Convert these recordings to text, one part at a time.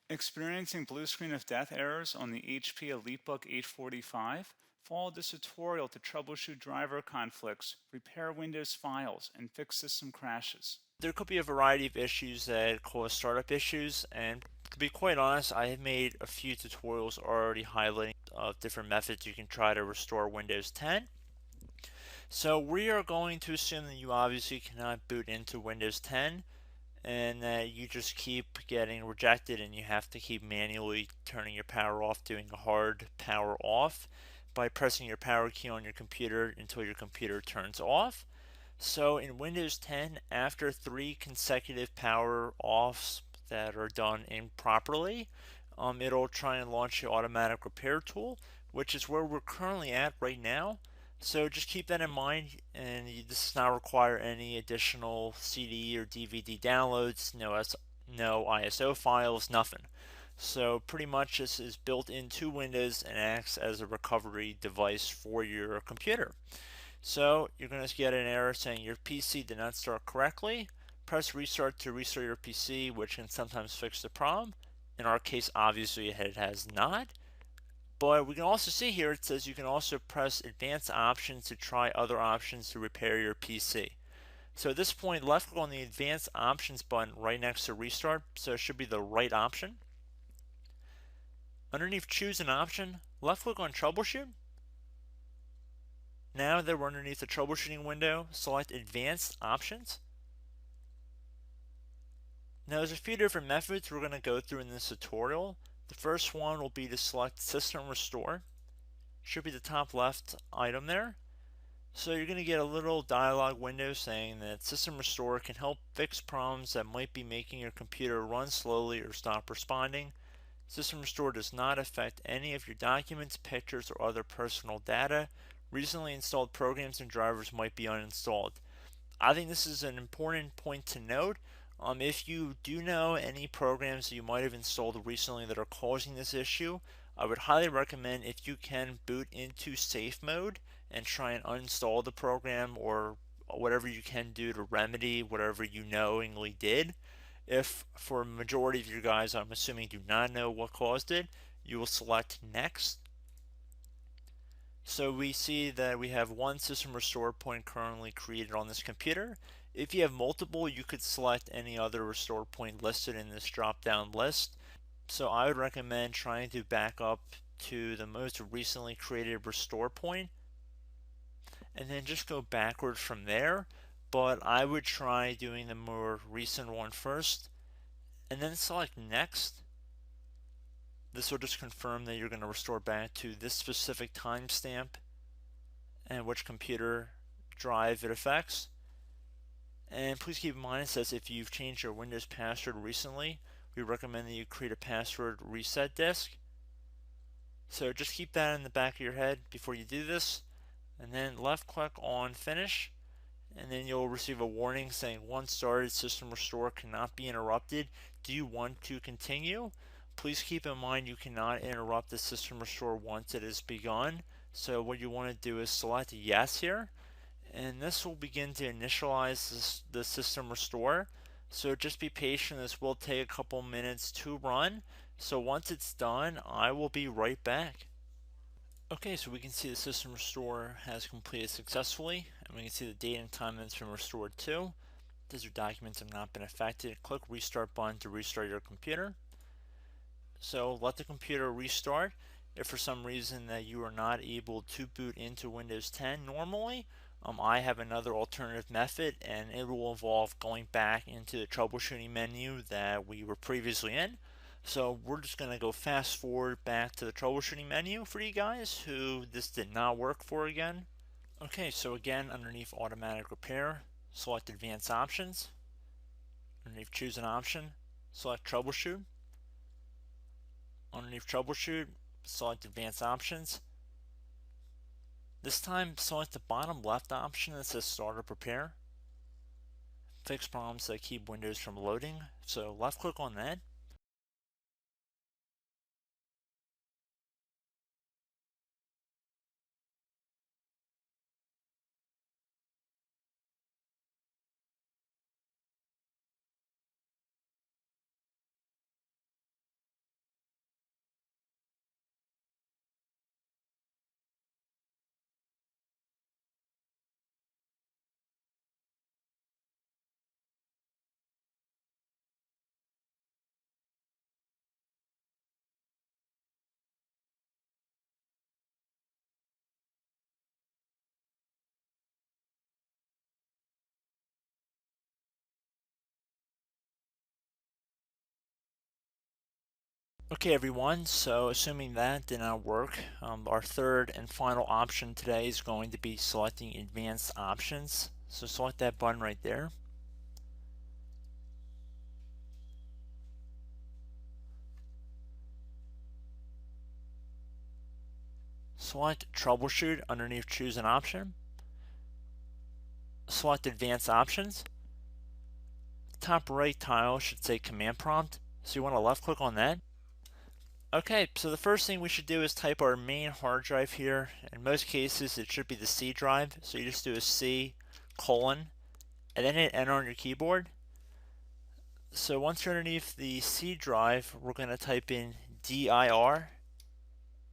Experiencing blue screen of death errors on the HP EliteBook 845? Follow this tutorial to troubleshoot driver conflicts, repair Windows files, and fix system crashes. There could be a variety of issues that cause startup issues, and to be quite honest, I have made a few tutorials already highlighting different methods you can try to restore Windows 10. So we are going to assume that you obviously cannot boot into Windows 10 and that you just keep getting rejected and you have to keep manually turning your power off, doing a hard power off by pressing your power key on your computer until your computer turns off. So in Windows 10, after 3 consecutive power offs that are done improperly, it'll try and launch the automatic repair tool, which is where we're currently at right now. So just keep that in mind, and this does not require any additional CD or DVD downloads, no ISO files, nothing. So pretty much this is built into Windows and acts as a recovery device for your computer. So you're going to get an error saying your PC did not start correctly. Press restart to restart your PC, which can sometimes fix the problem. In our case, obviously it has not. But we can also see here it says you can also press advanced options to try other options to repair your PC. So at this point, left click on the advanced options button right next to restart, so it should be the right option. Underneath choose an option, left click on troubleshoot. Now that we're underneath the troubleshooting window, select advanced options. Now there's a few different methods we're going to go through in this tutorial. The first one will be to select System Restore. Should be the top left item there. So you're going to get a little dialog window saying that System Restore can help fix problems that might be making your computer run slowly or stop responding. System Restore does not affect any of your documents, pictures, or other personal data. Recently installed programs and drivers might be uninstalled. I think this is an important point to note. If you do know any programs that you might have installed recently that are causing this issue, I would highly recommend if you can boot into safe mode and try and uninstall the program or whatever you can do to remedy whatever you knowingly did. If for a majority of you guys, I'm assuming do not know what caused it, you will select next. So we see that we have one system restore point currently created on this computer. If you have multiple, you could select any other restore point listed in this drop down list. So I would recommend trying to back up to the most recently created restore point and then just go backwards from there. But I would try doing the more recent one first and then select next. This will just confirm that you're going to restore back to this specific timestamp and which computer drive it affects. And please keep in mind it says if you've changed your Windows password recently, we recommend that you create a password reset disk. So just keep that in the back of your head before you do this, and then left click on finish, and then you'll receive a warning saying once started, system restore cannot be interrupted. Do you want to continue? Please keep in mind you cannot interrupt the system restore once it is begun. So what you want to do is select yes here, and this will begin to initialize the system restore. So just be patient, this will take a couple minutes to run. So once it's done, I will be right back. Okay, so we can see the system restore has completed successfully, and we can see the date and time that it's been restored to. These your documents have not been affected. Click restart button to restart your computer. So let the computer restart. If for some reason that you are not able to boot into Windows 10 normally, I have another alternative method, and it will involve going back into the troubleshooting menu that we were previously in. So we're just going to go fast forward back to the troubleshooting menu for you guys who this did not work for again. Okay, so again, underneath automatic repair, select advanced options. Underneath choose an option, select troubleshoot. Underneath troubleshoot, select advanced options. This time, select the bottom left option that says Startup Repair. Fix problems that keep Windows from loading. So left click on that. Okay everyone, so assuming that did not work, our third and final option today is going to be selecting advanced options. So select that button right there. Select troubleshoot underneath choose an option. Select advanced options. Top right tile should say command prompt, so you want to left click on that. Okay, so the first thing we should do is type our main hard drive here. In most cases it should be the C drive, so you just do a C colon and then hit enter on your keyboard. So once you're underneath the C drive, we're going to type in dir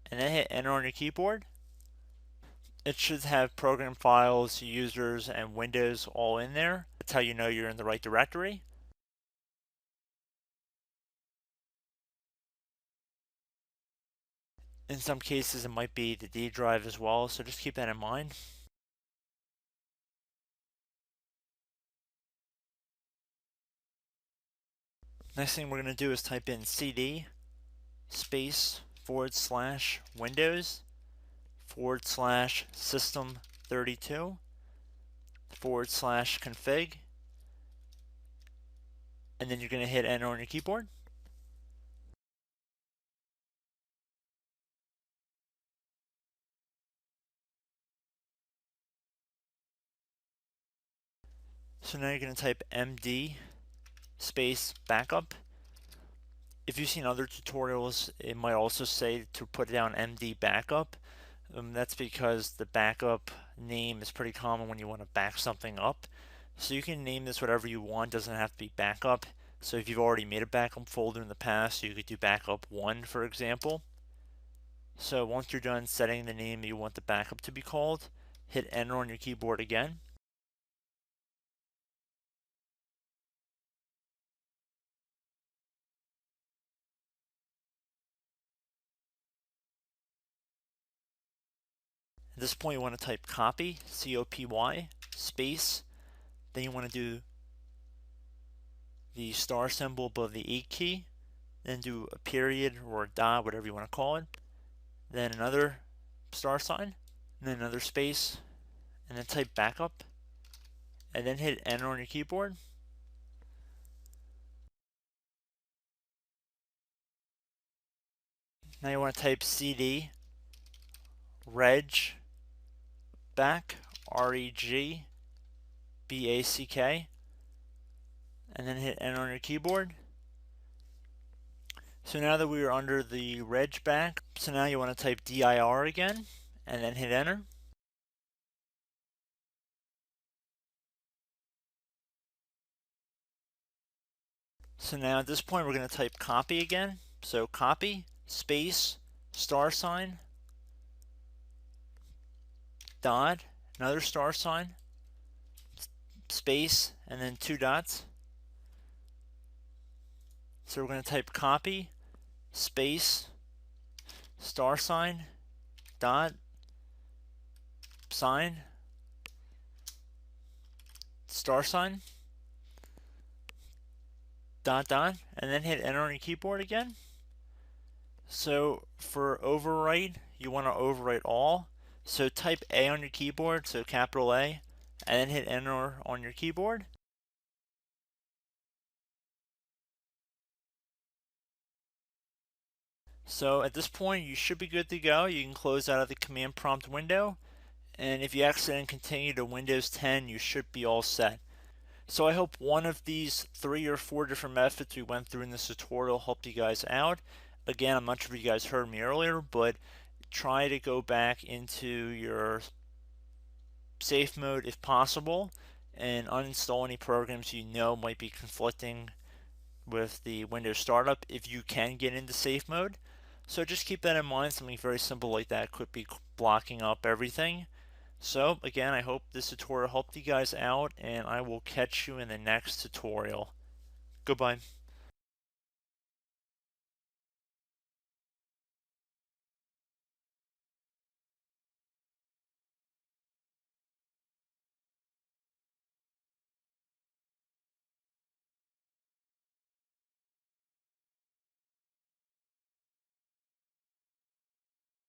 and then hit enter on your keyboard. It should have program files, users, and Windows all in there. That's how you know you're in the right directory. In some cases, it might be the D drive as well, so just keep that in mind. Next thing we're going to do is type in cd space / Windows / system 32 / config, and then you're going to hit enter on your keyboard. So now you're going to type md space backup. If you've seen other tutorials, it might also say to put down md backup. That's because the backup name is pretty common when you want to back something up. So you can name this whatever you want, doesn't have to be backup. So if you've already made a backup folder in the past, you could do backup 1, for example. So once you're done setting the name you want the backup to be called, hit enter on your keyboard again. At this point, you want to type copy, C-O-P-Y, space. Then you want to do the star symbol above the 8 key. Then do a period or a dot, whatever you want to call it. Then another star sign, and then another space, and then type backup, and then hit enter on your keyboard. Now you want to type cd reg back, REG BACK, and then hit enter on your keyboard. So now that we are under the reg back, so now you want to type dir again, and then hit enter. So now at this point we're going to type copy again. So copy, space, star sign, dot, another star sign, space, and then 2 dots. So we're going to type copy, space, star sign, dot, sign, star sign, dot, dot, and then hit enter on your keyboard again. So for overwrite, you want to overwrite all. So type A on your keyboard, so capital A, and then hit enter on your keyboard. So at this point, you should be good to go. You can close out of the command prompt window. And if you accidentally continue to Windows 10, you should be all set. So I hope one of these 3 or 4 different methods we went through in this tutorial helped you guys out. Again, I'm not sure if you guys heard me earlier, but try to go back into your safe mode if possible and uninstall any programs you know might be conflicting with the Windows startup if you can get into safe mode. So just keep that in mind. Something very simple like that could be blocking up everything. So again, I hope this tutorial helped you guys out, and I will catch you in the next tutorial. Goodbye.